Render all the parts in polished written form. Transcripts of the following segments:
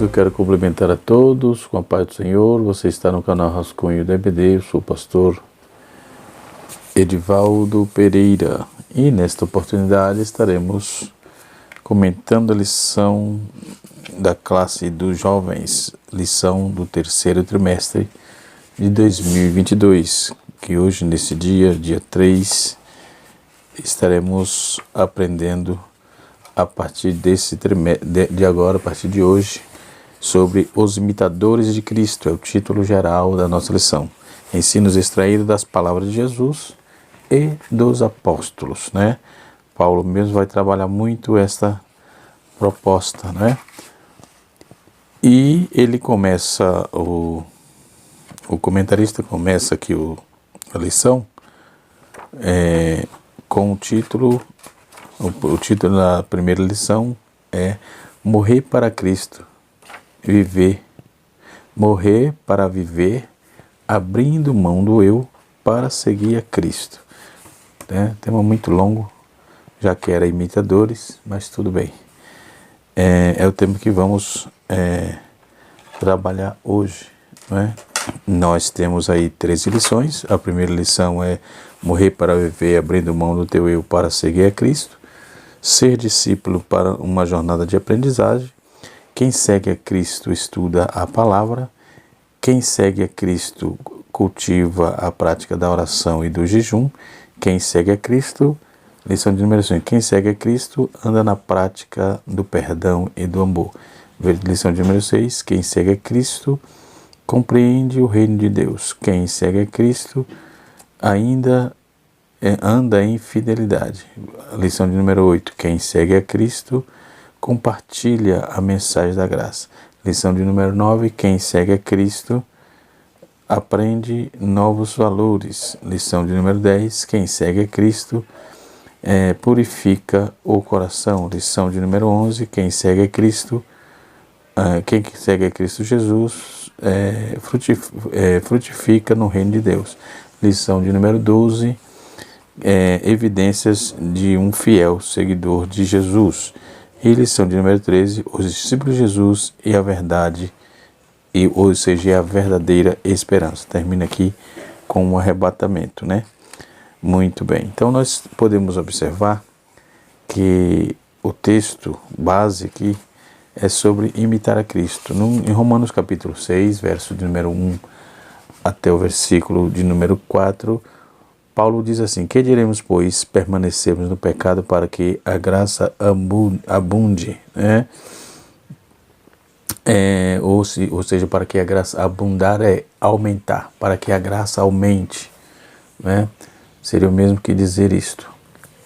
Eu quero cumprimentar a todos com a paz do Senhor. Você está no canal Rascunho do EBD, eu sou o pastor Edivaldo Pereira. E nesta oportunidade estaremos comentando a lição da classe dos jovens, lição do terceiro trimestre de 2022, que hoje, nesse dia 3, estaremos aprendendo a partir desse de agora, a partir de hoje, sobre os imitadores de Cristo. É o título geral da nossa lição. Ensinos extraídos das palavras de Jesus e dos apóstolos, né? Paulo mesmo vai trabalhar muito esta proposta, né? E ele começa, o comentarista começa aqui a lição com o título da primeira lição é Morrer para Cristo, morrer para viver, abrindo mão do eu para seguir a Cristo. Tema muito longo, já que era imitadores, mas tudo bem. É o tema que vamos trabalhar hoje, não é? Nós temos aí 13 lições. A primeira lição é morrer para viver, abrindo mão do teu eu para seguir a Cristo. Ser discípulo para uma jornada de aprendizagem. Quem segue a Cristo estuda a palavra. Quem segue a Cristo cultiva a prática da oração e do jejum. Quem segue a Cristo, lição de número 5, quem segue a Cristo anda na prática do perdão e do amor. Lição de número 6, quem segue a Cristo compreende o reino de Deus. Quem segue a Cristo ainda anda em fidelidade. Lição de número 8, quem segue a Cristo compartilha a mensagem da graça. Lição de número 9, quem segue a Cristo aprende novos valores. Lição de número 10, quem segue a Cristo purifica o coração. Lição de número 11, quem segue a Cristo, quem segue a Cristo Jesus frutifica no reino de Deus. Lição de número 12, evidências de um fiel seguidor de Jesus. E lição de número 13, os discípulos de Jesus e a verdade, ou seja, a verdadeira esperança. Termina aqui com um arrebatamento, né? Muito bem. Então nós podemos observar que o texto base aqui é sobre imitar a Cristo. Em Romanos capítulo 6, verso de número 1 até o versículo de número 4, Paulo diz assim: que diremos, pois, permanecermos no pecado para que a graça abunde, né? Ou seja, para que a graça abundar é aumentar, para que a graça aumente, né? Seria o mesmo que dizer isto,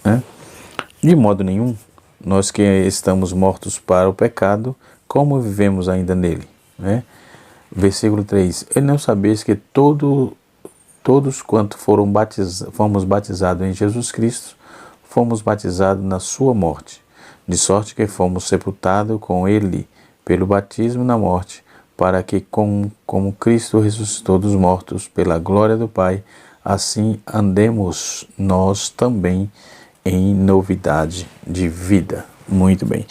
né? De modo nenhum, nós que estamos mortos para o pecado, como vivemos ainda nele, né? Versículo 3, e não sabeis que todos quanto fomos batizados em Jesus Cristo, fomos batizados na sua morte, de sorte que fomos sepultados com ele pelo batismo na morte, para que como Cristo ressuscitou dos mortos pela glória do Pai, assim andemos nós também em novidade de vida. Muito bem.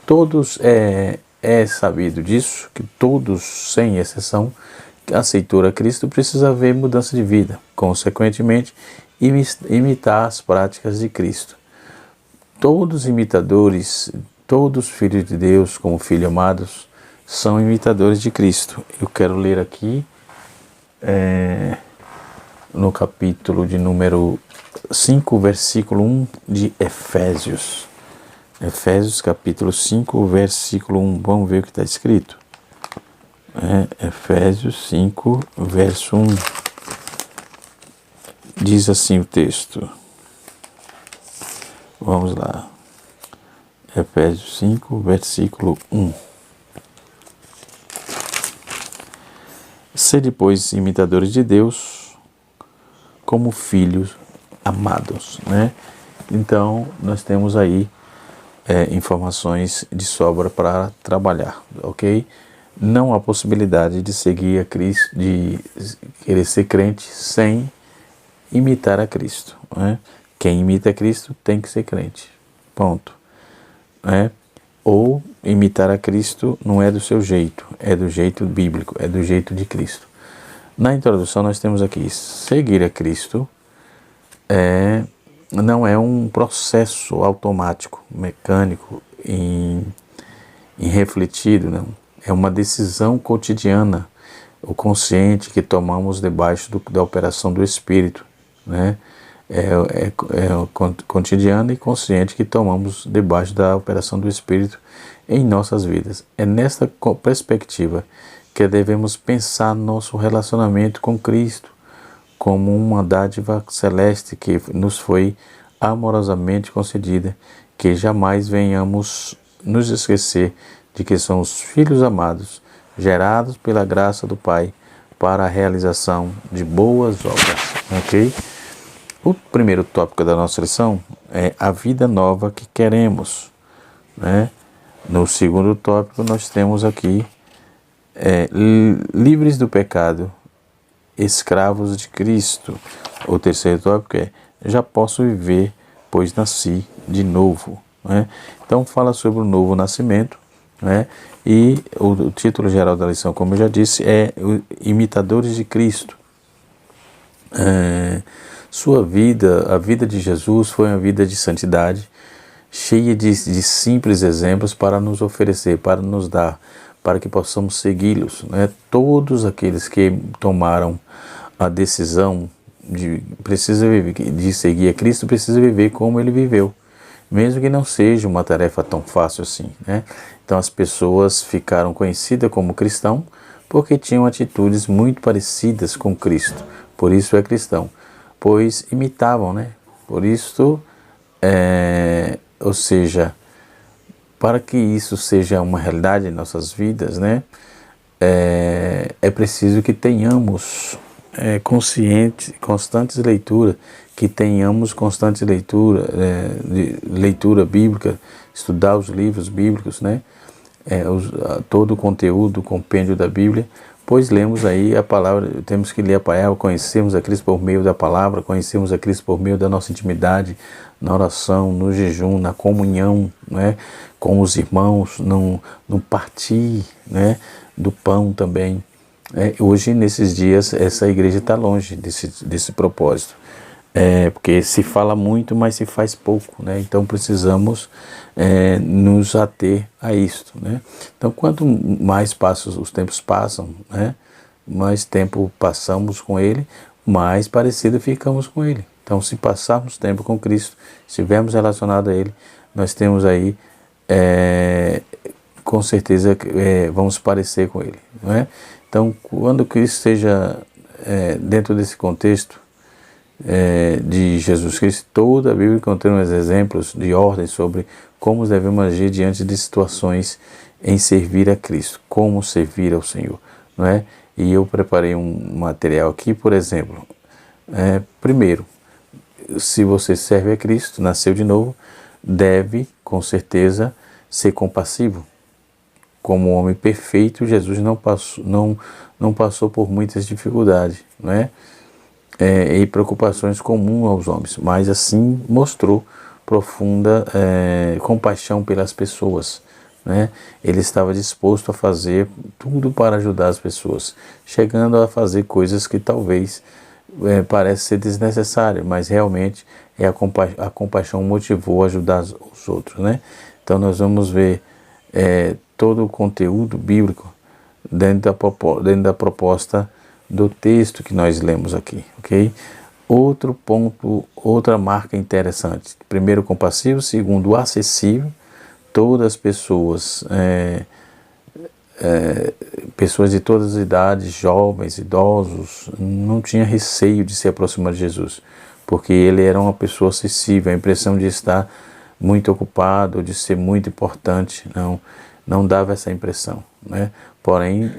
Todos é sabido disso, que todos, sem exceção, que aceitou a Cristo precisa haver mudança de vida. Consequentemente, imitar as práticas de Cristo. Todos imitadores, todos filhos de Deus, como filhos amados, são imitadores de Cristo. Eu quero ler aqui no capítulo de número 5, versículo 1 de Efésios. Efésios capítulo 5, versículo 1. Vamos ver o que está escrito. Efésios 5, verso 1. Diz assim o texto. Vamos lá. Efésios 5, versículo 1. Sede, pois, imitadores de Deus, como filhos amados, né? Então, nós temos aí informações de sobra para trabalhar, ok? Não há possibilidade de seguir a Cristo, de querer ser crente sem imitar a Cristo, né? Quem imita a Cristo tem que ser crente, ponto. ou imitar a Cristo não é do seu jeito, é do jeito bíblico, é do jeito de Cristo. Na introdução nós temos aqui, seguir a Cristo não é um processo automático, mecânico, irrefletido, não. É uma decisão cotidiana, o consciente que tomamos debaixo da operação do Espírito, né? É cotidiano e consciente que tomamos debaixo da operação do Espírito em nossas vidas. É nesta perspectiva que devemos pensar nosso relacionamento com Cristo como uma dádiva celeste que nos foi amorosamente concedida, que jamais venhamos nos esquecer de que somos filhos amados, gerados pela graça do Pai para a realização de boas obras. Ok? O primeiro tópico da nossa lição é a vida nova que queremos, né? No segundo tópico nós temos aqui livres do pecado, escravos de Cristo. O terceiro tópico é já posso viver, pois nasci de novo, né? Então fala sobre o novo nascimento, né? E o título geral da lição, como eu já disse, é Imitadores de Cristo. Sua vida, a vida de Jesus foi uma vida de santidade, cheia de simples exemplos para nos oferecer, para nos dar, para que possamos segui-los, né? Todos aqueles que tomaram a decisão de seguir a Cristo precisam viver como Ele viveu, mesmo que não seja uma tarefa tão fácil assim, né? Então as pessoas ficaram conhecidas como cristão porque tinham atitudes muito parecidas com Cristo, por isso é cristão, pois imitavam, né? Por isso, ou seja, para que isso seja uma realidade em nossas vidas, né? É preciso que tenhamos constantes leituras, que tenhamos constante leitura, de leitura bíblica, estudar os livros bíblicos, né? Todo o conteúdo, o compêndio da Bíblia, pois lemos aí a palavra, temos que ler a palavra, conhecemos a Cristo por meio da palavra, conhecemos a Cristo por meio da nossa intimidade, na oração, no jejum, na comunhão, né, com os irmãos, no partir, né, do pão também. Hoje, nesses dias, essa igreja está longe desse propósito. Porque se fala muito, mas se faz pouco, né? Então precisamos nos ater a isto, né? Então quanto mais os tempos passam, né? Mais tempo passamos com Ele, mais parecido ficamos com Ele. Então se passarmos tempo com Cristo, estivermos relacionados a Ele, nós temos aí, com certeza, vamos parecer com Ele, não é? Então quando Cristo esteja dentro desse contexto, de Jesus Cristo, toda a Bíblia contém uns exemplos de ordem sobre como devemos agir diante de situações em servir a Cristo, como servir ao Senhor, não é? E eu preparei um material aqui, por exemplo, primeiro, se você serve a Cristo, nasceu de novo, deve, com certeza, ser compassivo. Como homem perfeito, Jesus não passou por muitas dificuldades, não é? E preocupações comuns aos homens, mas assim mostrou profunda compaixão pelas pessoas, né? Ele estava disposto a fazer tudo para ajudar as pessoas, chegando a fazer coisas que talvez parecem ser desnecessárias, mas realmente a compaixão motivou a ajudar os outros, né? Então nós vamos ver todo o conteúdo bíblico dentro da proposta do texto que nós lemos aqui, ok? Outro ponto, outra marca interessante. Primeiro, compassivo. Segundo, acessível. Todas as pessoas, pessoas de todas as idades, jovens, idosos, não tinham receio de se aproximar de Jesus, porque ele era uma pessoa acessível. A impressão de estar muito ocupado, de ser muito importante, não dava essa impressão, né? Porém,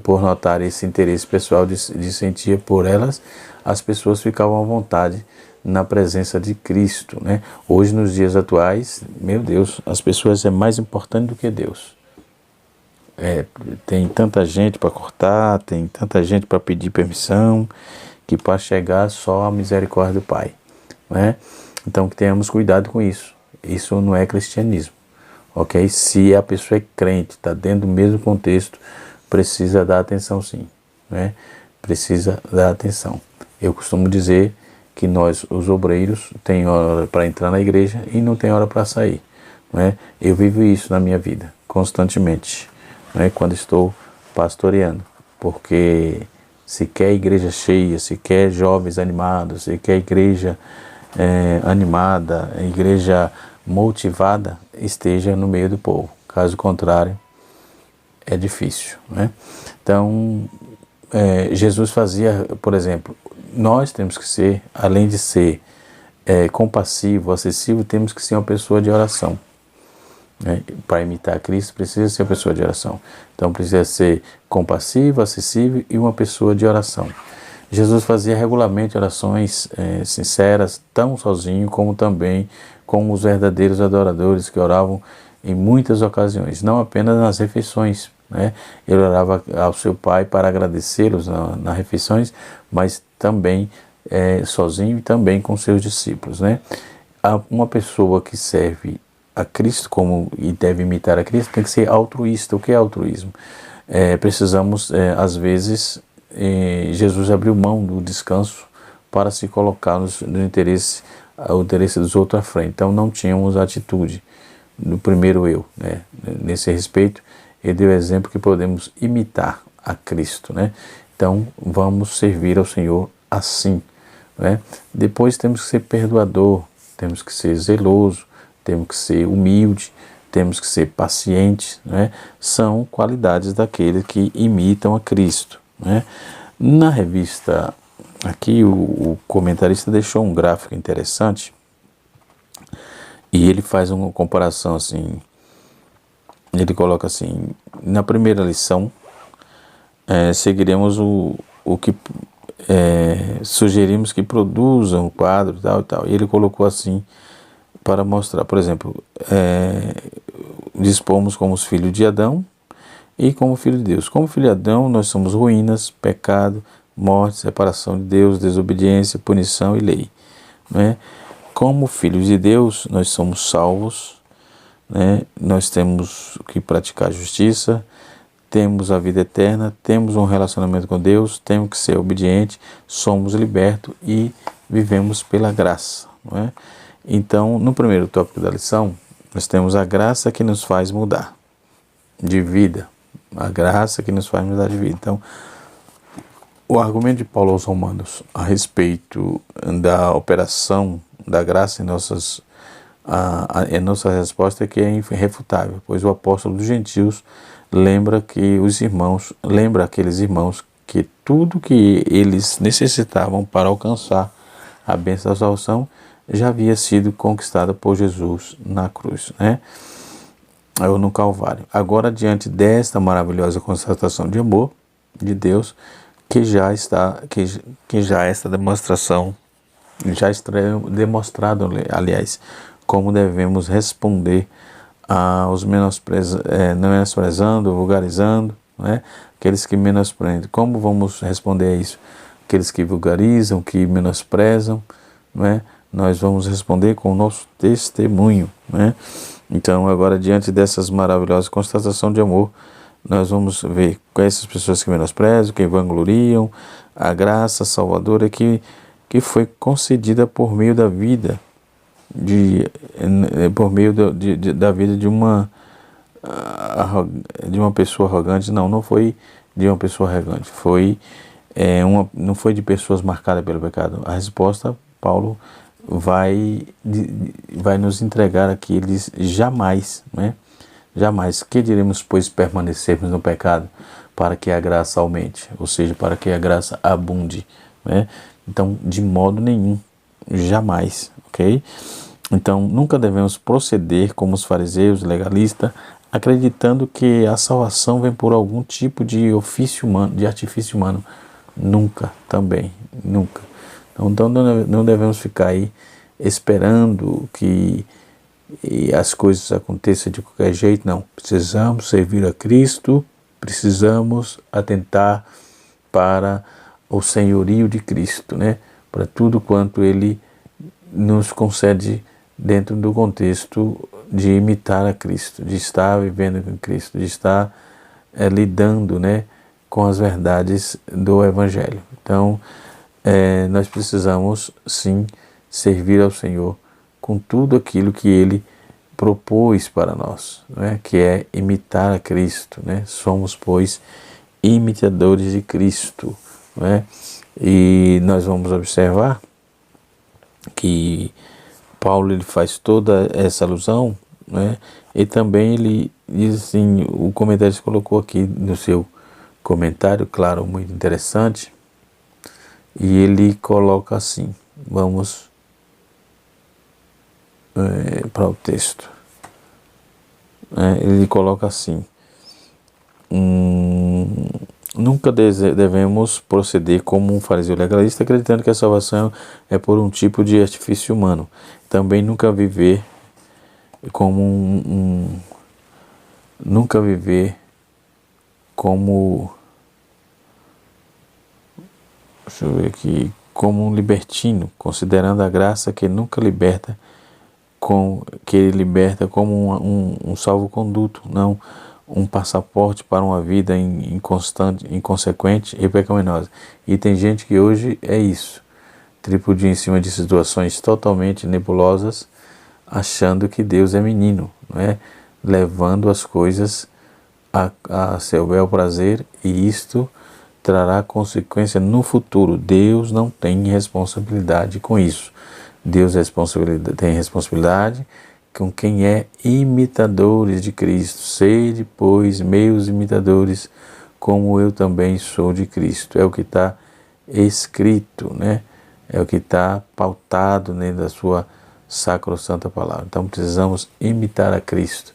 por notar esse interesse pessoal de sentir por elas, as pessoas ficavam à vontade na presença de Cristo, né? Hoje, nos dias atuais, meu Deus, as pessoas é mais importante do que Deus. Tem tanta gente para cortar, tem tanta gente para pedir permissão, que para chegar só a misericórdia do Pai, né? Então que tenhamos cuidado com isso. Isso não é cristianismo, ok? Se a pessoa é crente, está dentro do mesmo contexto, precisa dar atenção sim, né? Precisa dar atenção. Eu costumo dizer que nós, os obreiros, tem hora para entrar na igreja e não tem hora para sair, né? Eu vivo isso na minha vida, constantemente, né? Quando estou pastoreando, porque se quer igreja cheia, se quer jovens animados, se quer igreja animada, igreja motivada, esteja no meio do povo. Caso contrário, é difícil, né? Então, Jesus fazia, por exemplo, nós temos que ser, além de ser compassivo, acessível, temos que ser uma pessoa de oração, né? Para imitar Cristo, precisa ser uma pessoa de oração. Então, precisa ser compassivo, acessível e uma pessoa de oração. Jesus fazia regularmente orações sinceras, tão sozinho como também com os verdadeiros adoradores que oravam em muitas ocasiões, não apenas nas refeições, né? Ele orava ao seu Pai para agradecê-los nas refeições, mas também sozinho e também com seus discípulos, né? Uma pessoa que serve a Cristo e deve imitar a Cristo tem que ser altruísta. O que é altruísmo? Precisamos, às vezes, Jesus abriu mão do descanso para se colocar no interesse, o interesse dos outros à frente. Então não tínhamos a atitude do primeiro eu, né? Nesse respeito, ele deu exemplo que podemos imitar a Cristo, né? Então vamos servir ao Senhor assim, né? Depois temos que ser perdoador, temos que ser zeloso, temos que ser humilde, temos que ser paciente, né? São qualidades daqueles que imitam a Cristo, né? Na revista, aqui o comentarista deixou um gráfico interessante e ele faz uma comparação assim, ele coloca assim, na primeira lição, seguiremos o que sugerimos que produzam o quadro tal e tal, e ele colocou assim, para mostrar, por exemplo, dispomos como os filhos de Adão e como filho de Deus. Como filho de Adão, nós somos ruínas, pecado, morte, separação de Deus, desobediência, punição e lei, né? Como filhos de Deus, nós somos salvos, né? Nós temos que praticar justiça, temos a vida eterna, temos um relacionamento com Deus, temos que ser obedientes, somos libertos e vivemos pela graça, não é? Então, no primeiro tópico da lição, nós temos a graça que nos faz mudar de vida. A graça que nos faz mudar de vida. Então, o argumento de Paulo aos Romanos a respeito da operação da graça em nossa resposta é que é irrefutável, pois o apóstolo dos gentios lembra aqueles irmãos que tudo que eles necessitavam para alcançar a bênção da salvação já havia sido conquistada por Jesus na cruz, né? Ou no Calvário. Agora, diante desta maravilhosa constatação de amor de Deus, que já esta demonstração já está demonstrado, aliás, como devemos responder aos menosprezando, vulgarizando, né? Aqueles que menosprezam. Como vamos responder a isso? Aqueles que vulgarizam, que menosprezam, né? Nós vamos responder com o nosso testemunho, né? Então, agora, diante dessas maravilhosas constatações de amor, nós vamos ver com essas pessoas que menosprezam, que vangloriam a graça salvadora que foi concedida por meio da vida, por meio da vida de uma pessoa arrogante. Não foi de uma pessoa arrogante, não foi de pessoas marcadas pelo pecado. A resposta, Paulo vai nos entregar aqui. Ele diz: jamais, né? Jamais. Que diremos, pois, permanecermos no pecado para que a graça aumente, ou seja, para que a graça abunde, né? Então, de modo nenhum, jamais, ok? Então, nunca devemos proceder como os fariseus, legalistas, acreditando que a salvação vem por algum tipo de ofício humano, de artifício humano. Nunca, também, nunca. Então, não devemos ficar aí esperando que as coisas aconteçam de qualquer jeito, não. Precisamos servir a Cristo, precisamos atentar para o senhorio de Cristo, né? Para tudo quanto Ele nos concede dentro do contexto de imitar a Cristo, de estar vivendo com Cristo, de estar lidando, né, com as verdades do Evangelho. Então, nós precisamos sim servir ao Senhor com tudo aquilo que Ele propôs para nós, né, que é imitar a Cristo, né? Somos, pois, imitadores de Cristo, né? E nós vamos observar que Paulo ele faz toda essa alusão, né? E também ele diz assim, o comentarista colocou aqui no seu comentário, claro, muito interessante, e ele coloca assim, vamos para o texto. Ele coloca assim, nunca devemos proceder como um fariseu legalista, acreditando que a salvação é por um tipo de artifício humano. Também nunca viver como nunca viver como, deixa eu ver aqui, como um libertino, considerando a graça que nunca liberta, que ele liberta como um salvo-conduto, não um passaporte para uma vida inconstante, inconsequente e pecaminosa. E tem gente que hoje é isso, tripudia em cima de situações totalmente nebulosas, achando que Deus é menino, não é? Levando as coisas a seu bel prazer, e isto trará consequência no futuro. Deus não tem responsabilidade com isso. Deus tem responsabilidade com quem é imitadores de Cristo. Sede, pois, meus imitadores, como eu também sou de Cristo. É o que está escrito, né? É o que está pautado dentro da sua sacrossanta palavra. Então precisamos imitar a Cristo,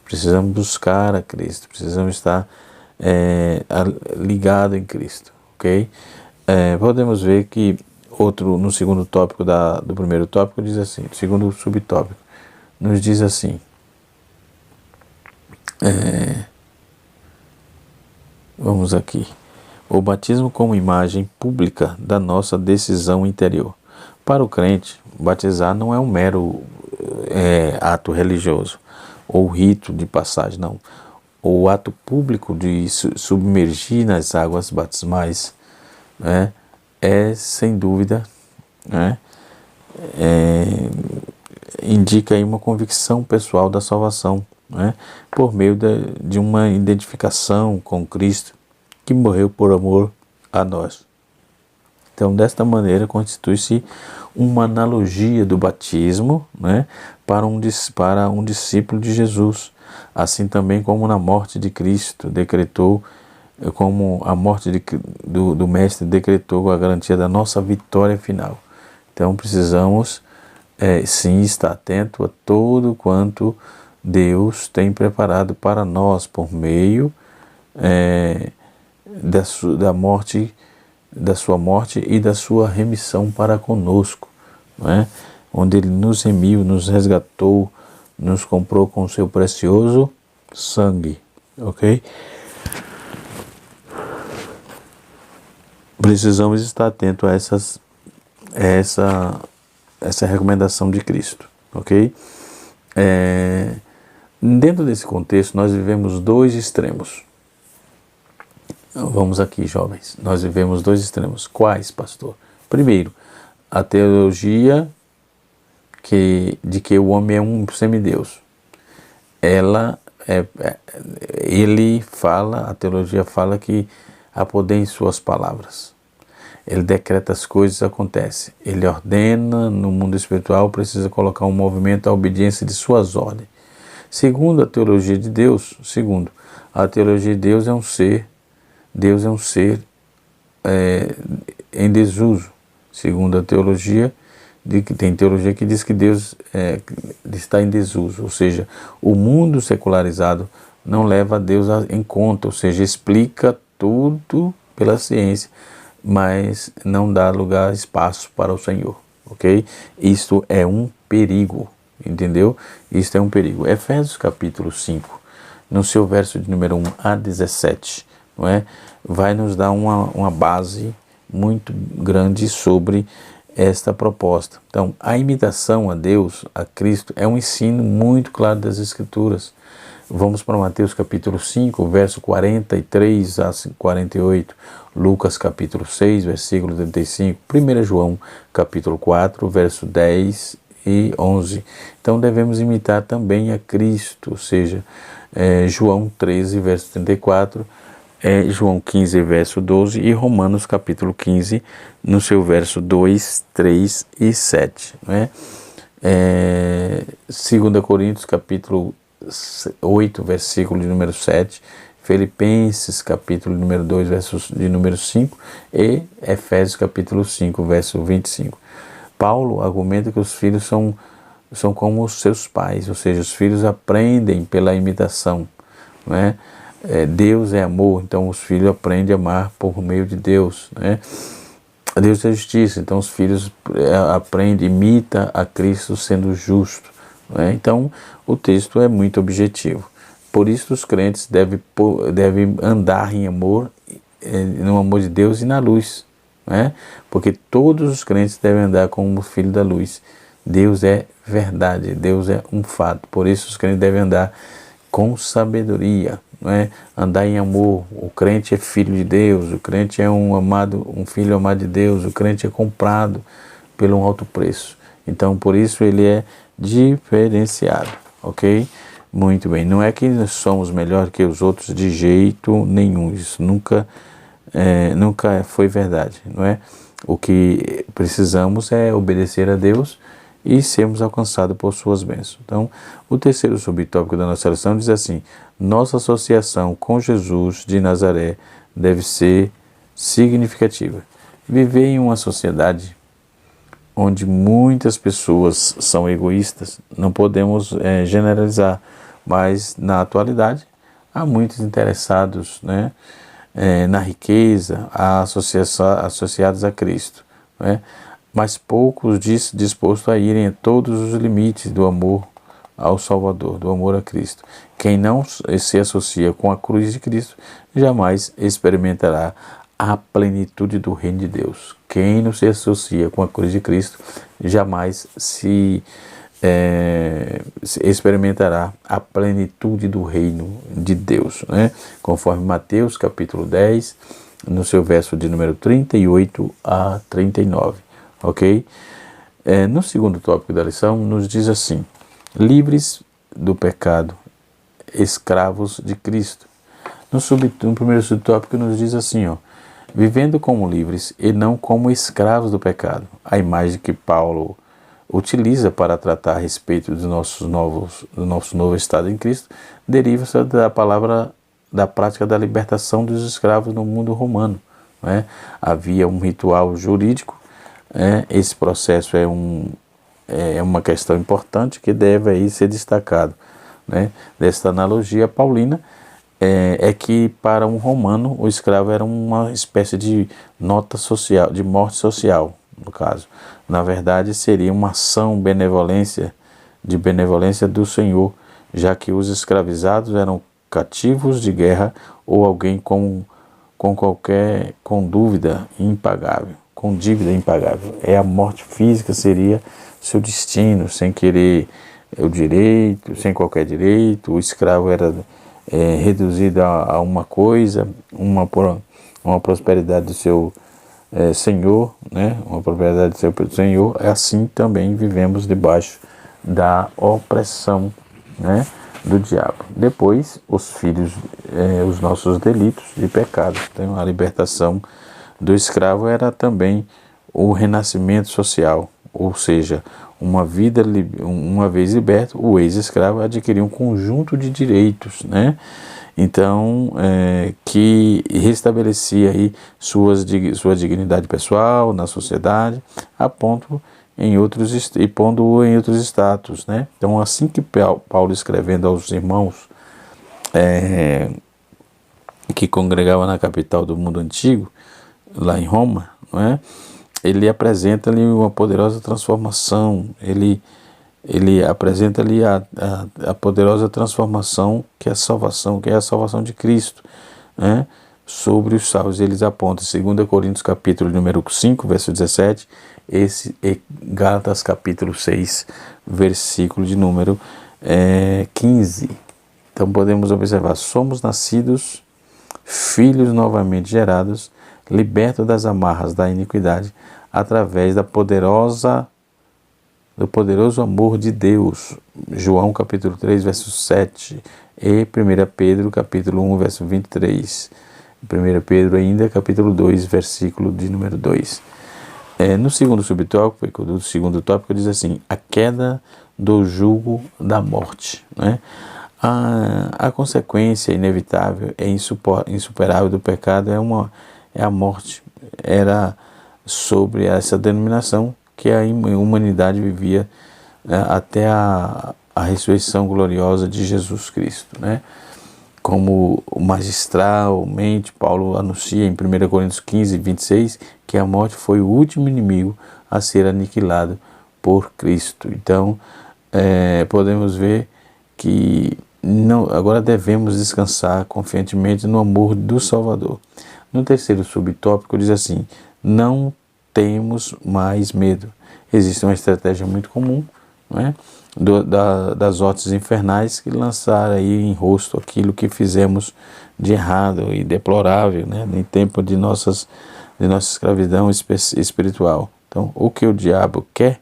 precisamos buscar a Cristo, precisamos estar ligado em Cristo, ok? Podemos ver que no segundo tópico do primeiro tópico diz assim, segundo subtópico, nos diz assim, vamos aqui, o batismo como imagem pública da nossa decisão interior. Para o crente, batizar não é um mero ato religioso ou rito de passagem, não. O ato público de submergir nas águas batismais, né, sem dúvida, né, indica aí uma convicção pessoal da salvação, né, por meio de uma identificação com Cristo que morreu por amor a nós. Então, desta maneira, constitui-se uma analogia do batismo, né, para um discípulo de Jesus. Assim também como na morte de Cristo decretou, como a morte do Mestre decretou a garantia da nossa vitória final. Então, precisamos sim estar atento a tudo quanto Deus tem preparado para nós por meio da sua morte e da sua remissão para conosco, não é? Onde Ele nos remiu, nos resgatou, nos comprou com o seu precioso sangue, ok? Precisamos estar atentos a essa recomendação de Cristo, ok? Dentro desse contexto, nós vivemos dois extremos. Vamos aqui, jovens. Nós vivemos dois extremos. Quais, pastor? Primeiro, a teologia de que o homem é um semideus. A teologia fala que há poder em suas palavras. Ele decreta as coisas, acontecem. Ele ordena no mundo espiritual, precisa colocar um movimento à obediência de suas ordens. Segundo a teologia de Deus, Deus é um ser em desuso. Segundo a teologia, tem teologia que diz que Deus está em desuso, ou seja, o mundo secularizado não leva a Deus em conta, ou seja, explica tudo pela ciência, mas não dá lugar, espaço para o Senhor, ok? Isto é um perigo, entendeu? Isto é um perigo. Efésios capítulo 5, no seu verso de número 1 a 17, não é? Vai nos dar uma base muito grande sobre esta proposta. Então, a imitação a Deus, a Cristo, é um ensino muito claro das Escrituras. Vamos para Mateus capítulo 5, verso 43 a 48, Lucas capítulo 6, versículo 35, 1 João capítulo 4, verso 10 e 11. Então devemos imitar também a Cristo, ou seja, João 13, verso 34, João 15, verso 12 e Romanos capítulo 15, no seu verso 2, 3 e 7. Né? 2 Coríntios capítulo 8, versículo de número 7, Filipenses capítulo número 2, verso de número 5 e Efésios capítulo 5, verso 25. Paulo argumenta que os filhos são como os seus pais, ou seja, os filhos aprendem pela imitação, né? Deus é amor, então os filhos aprendem a amar por meio de Deus, né? Deus é justiça, então os filhos aprendem, imita a Cristo sendo justo, né? Então o texto é muito objetivo. Por isso os crentes devem andar em amor, no amor de Deus e na luz, né? Porque todos os crentes devem andar como filho da luz. Deus é verdade, Deus é um fato. Por isso os crentes devem andar com sabedoria, né? Andar em amor. O crente é filho de Deus, o crente é um filho amado de Deus, o crente é comprado pelo um alto preço. Então por isso ele é diferenciado, ok? Muito bem, não é que nós somos melhor que os outros de jeito nenhum, isso nunca foi verdade, não é? O que precisamos é obedecer a Deus e sermos alcançados por suas bênçãos. Então, o terceiro subtópico da nossa lição diz assim: nossa associação com Jesus de Nazaré deve ser significativa. Viver em uma sociedade onde muitas pessoas são egoístas, não podemos generalizar, mas na atualidade há muitos interessados, né, na riqueza, associados a Cristo, né, mas poucos dispostos a irem a todos os limites do amor ao Salvador, do amor a Cristo. Quem não se associa com a cruz de Cristo jamais experimentará a plenitude do reino de Deus. Quem não se associa com a cruz de Cristo jamais se experimentará a plenitude do reino de Deus, né? Conforme Mateus capítulo 10, no seu verso de número 38 a 39, ok? No segundo tópico da lição nos diz assim: livres do pecado, escravos de Cristo. No primeiro subtópico nos diz assim, vivendo como livres e não como escravos do pecado. A imagem que Paulo utiliza para tratar a respeito do nosso novo estado em Cristo deriva-se da palavra, da prática da libertação dos escravos no mundo romano, né? Havia um ritual jurídico, esse processo é uma questão importante que deve aí ser destacado, né? Desta analogia paulina, é que para um romano o escravo era uma espécie de nota social, de morte social, no caso. Na verdade seria uma ação de benevolência do Senhor, já que os escravizados eram cativos de guerra ou alguém com dívida impagável. A morte física seria seu destino, sem querer o direito, sem qualquer direito. O escravo era reduzido a uma coisa, uma prosperidade do seu senhor, né? Uma propriedade do seu senhor. Assim também vivemos debaixo da opressão, né, do diabo. Depois, os filhos, os nossos delitos de pecado. Então, a libertação do escravo era também o renascimento social, ou seja, uma vez liberto, o ex-escravo adquiriu um conjunto de direitos, né? Então, que restabelecia aí sua dignidade pessoal na sociedade, pondo-o em outros status, né? Então, assim que Paulo escrevendo aos irmãos que congregavam na capital do mundo antigo, lá em Roma, não é? Ele apresenta ali uma poderosa transformação, ele apresenta ali a poderosa transformação que é a salvação de Cristo, né, sobre os salvos. Eles apontam 2 Coríntios capítulo número 5, verso 17, esse é Gálatas capítulo 6, versículo de número 15. Então podemos observar, somos nascidos, filhos novamente gerados, libertos das amarras da iniquidade, através do poderoso amor de Deus. João capítulo 3, verso 7 e 1 Pedro capítulo 1, verso 23. 1 Pedro ainda, capítulo 2, versículo de número 2. No segundo subtópico, do segundo tópico, diz assim, a queda do jugo da morte. Né? A consequência inevitável e insuperável do pecado é a morte. Era sobre essa denominação que a humanidade vivia até a ressurreição gloriosa de Jesus Cristo. Né? Como magistralmente Paulo anuncia em 1 Coríntios 15, 26, que a morte foi o último inimigo a ser aniquilado por Cristo. Então, podemos ver que agora devemos descansar confiantemente no amor do Salvador. No terceiro subtópico diz assim, não temos mais medo. Existe uma estratégia muito comum, não é? Das hostes infernais que lançaram aí em rosto aquilo que fizemos de errado e deplorável, né? Em tempo de nossa escravidão espiritual. Então, o que o diabo quer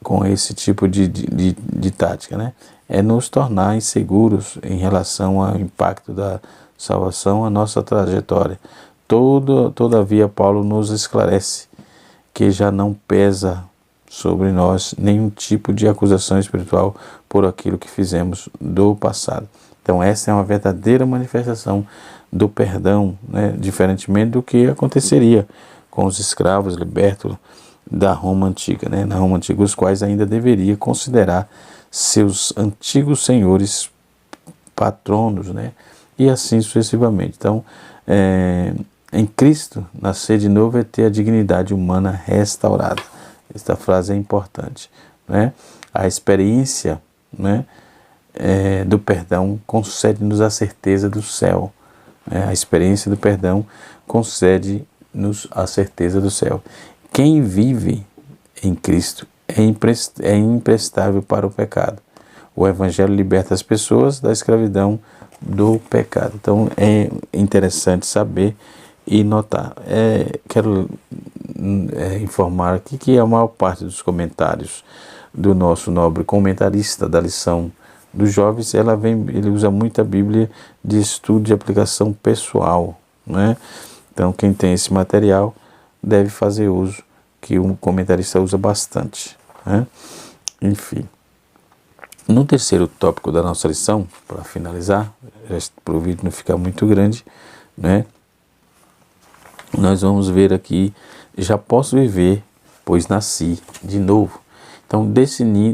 com esse tipo de tática, né? É nos tornar inseguros em relação ao impacto da salvação, a nossa trajetória. Todavia, Paulo nos esclarece que já não pesa sobre nós nenhum tipo de acusação espiritual por aquilo que fizemos do passado. Então essa é uma verdadeira manifestação do perdão, né? Diferentemente do que aconteceria com os escravos libertos da Roma Antiga, né? Na Roma Antiga, os quais ainda deveria considerar seus antigos senhores patronos, né? E assim sucessivamente. Então, em Cristo, nascer de novo é ter a dignidade humana restaurada. Esta frase é importante. Né? A experiência, né, do perdão concede-nos a certeza do céu. Né? A experiência do perdão concede-nos a certeza do céu. Quem vive em Cristo é imprestável para o pecado. O Evangelho liberta as pessoas da escravidão do pecado. Então é interessante saber e notar. Quero informar aqui que a maior parte dos comentários do nosso nobre comentarista da lição dos jovens, ele usa muito a Bíblia de estudo de aplicação pessoal. Né? Então quem tem esse material deve fazer uso, que o comentarista usa bastante. Né? Enfim. No terceiro tópico da nossa lição, para finalizar, para o vídeo não ficar muito grande, né? Nós vamos ver aqui, já posso viver, pois nasci de novo. Então,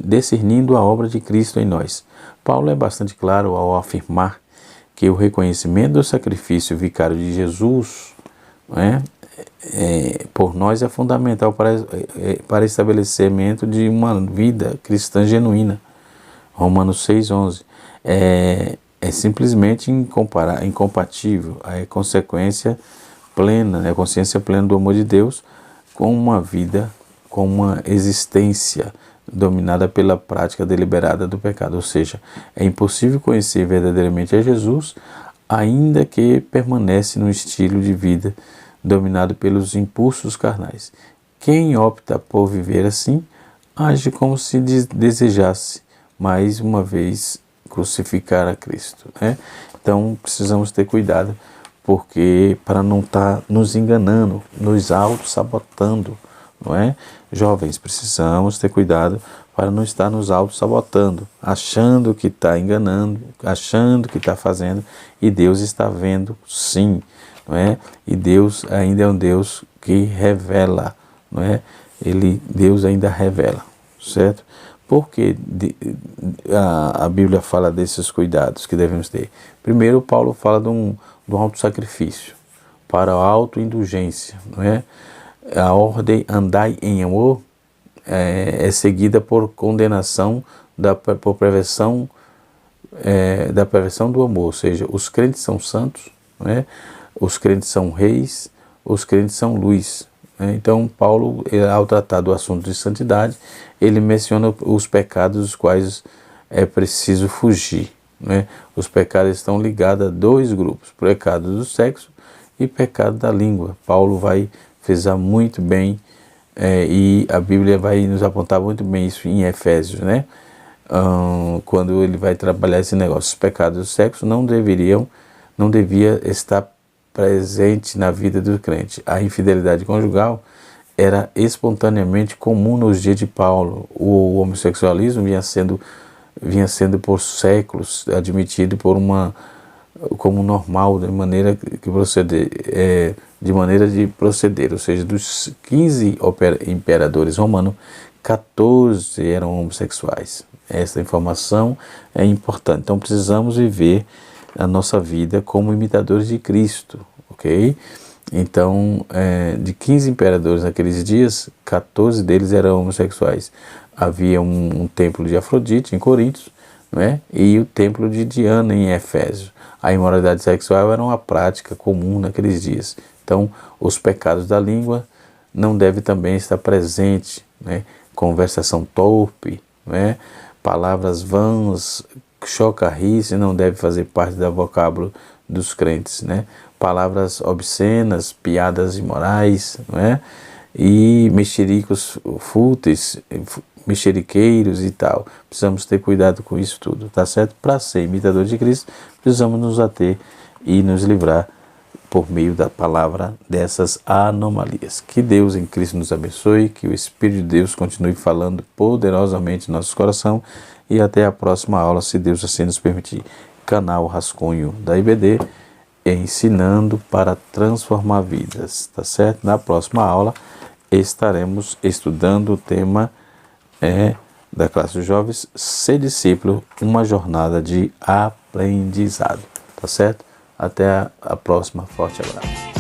discernindo a obra de Cristo em nós. Paulo é bastante claro ao afirmar que o reconhecimento do sacrifício vicário de Jesus, né, por nós é fundamental para estabelecimento de uma vida cristã genuína. Romanos 6,11. É simplesmente incompatível. É consequência plena, é consciência plena do amor de Deus com uma vida, com uma existência dominada pela prática deliberada do pecado. Ou seja, é impossível conhecer verdadeiramente a Jesus, ainda que permanece num estilo de vida dominado pelos impulsos carnais. Quem opta por viver assim, age como se desejasse, mais uma vez, crucificar a Cristo. Né? Então, precisamos ter cuidado, porque para não estar nos enganando, nos auto-sabotando, não é? Jovens, precisamos ter cuidado para não estar nos auto-sabotando, achando que está enganando, achando que está fazendo, e Deus está vendo sim, não é? E Deus ainda é um Deus que revela, não é? Deus ainda revela, certo? Porque a Bíblia fala desses cuidados que devemos ter. Primeiro, Paulo fala de um auto-sacrifício para a autoindulgência, não é? A ordem andai em amor é seguida por condenação por perversão da perversão do amor. Ou seja, os crentes são santos, não é? Os crentes são reis, os crentes são luz. né? Então, Paulo, ao tratar do assunto de santidade, ele menciona os pecados dos quais é preciso fugir, né? Os pecados estão ligados a dois grupos: pecado do sexo e pecado da língua. Paulo vai frisar muito bem, e a Bíblia vai nos apontar muito bem isso em Efésios, né? Quando ele vai trabalhar esse negócio. Os pecados do sexo não devia estar presente na vida do crente. A infidelidade conjugal era espontaneamente comum nos dias de Paulo. O homossexualismo vinha sendo por séculos admitido como normal, de maneira de proceder, ou seja, dos 15 imperadores romanos, 14 eram homossexuais. Essa informação é importante. Então precisamos viver a nossa vida como imitadores de Cristo, ok? Então, de 15 imperadores naqueles dias, 14 deles eram homossexuais. Havia um templo de Afrodite em Corinto, né? E o templo de Diana em Efésio. A imoralidade sexual era uma prática comum naqueles dias. Então, os pecados da língua não devem também estar presentes, né? Conversação torpe, né? Palavras vãs, chocarrice não deve fazer parte do vocábulo dos crentes, né? Palavras obscenas, piadas imorais, né? E mexericos fúteis, mexeriqueiros e tal. Precisamos ter cuidado com isso tudo, tá certo? Para ser imitador de Cristo, precisamos nos ater e nos livrar por meio da palavra dessas anomalias. Que Deus em Cristo nos abençoe, que o Espírito de Deus continue falando poderosamente em nosso coração, e até a próxima aula, se Deus assim nos permitir. Canal Rascunho da IBD, ensinando para transformar vidas, tá certo? Na próxima aula estaremos estudando o tema da classe dos jovens, Ser Discípulo, uma jornada de aprendizado, tá certo? Até a próxima, forte abraço.